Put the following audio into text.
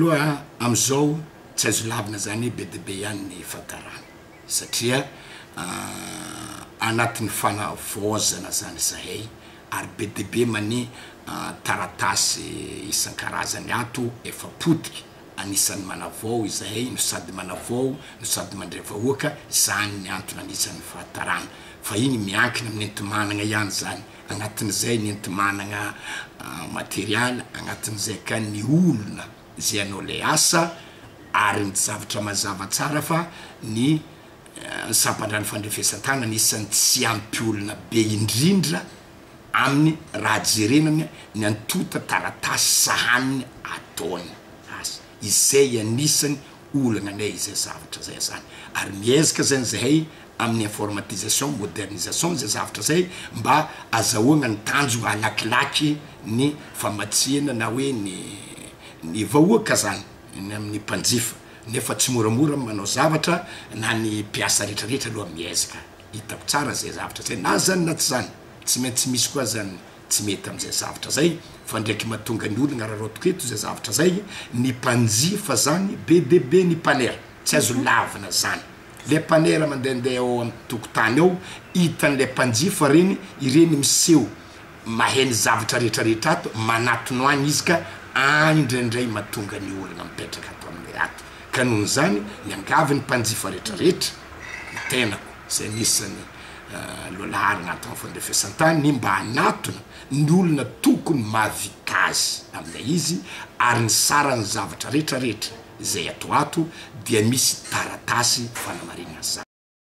Loha am'izao tsy azo lavina zany be de be ihany ny fahatarana satria anatin'ny fanavaozana zany zahay ary be de be many taratasy isan-karazany ato efa potiky anisan'ny manavao izahay no sady manavao no sady mandray vahoaka zany ny antony anisan'ny fahatarana fa igny miankina amin'ny enti-managna ihany zany agnatin'izay ny enti-managna materialy agnatin'izay ka ny olona zay anao le asa ary ny zavatra mazava tsara fa ny sampandrany fandrefesan-tagna anisan'ny tsy ampy olona be indrindra amin'ny raha jerenany ny antota taratasy sahaniny ataony asa izay anisany olana anay izay zavatra zay zany ary miezaka zany zahay amin'ny informatisation modernisation zay zavatra zay mba azahoagna ny tanjo alakilaky ny famatsiana na hoe ny vahoaka zany ny amin'ny mpanjifa nefa tsy moramora manao zavatra na ny mpiasa rehetrarehetra aloha miezaka hitako tsara zay zavatra zay na zany na tsy zany tsy maintsy misy koa zany tsy mety am'izay zavatra zay fa ndraiky mahatonga ny olona raharotoko eto zay zavatra zay ny mpanjifa zany be de be ny panera tsy azo lavina zany le panera mandehandeha ao amin'ny tokotany ao hitan'le mpanjifa reny ireny miseho mahay ny zavatra rehetrarehetra ato manatony agny izy ka indraindray mahatonga ny olona mipetraka ato amin'le ato ka noho zany miangavy ny mpanjifa rehetrarehetra ny tenako zay nisany lohalahary agnatin'ny fandrefesan-tany ny mba anatona ny olona tokony mahavita azy amin'ilay izy ary ny sarany zavatra rehetrarehetra zay ato dia misy taratasy fanamarina zany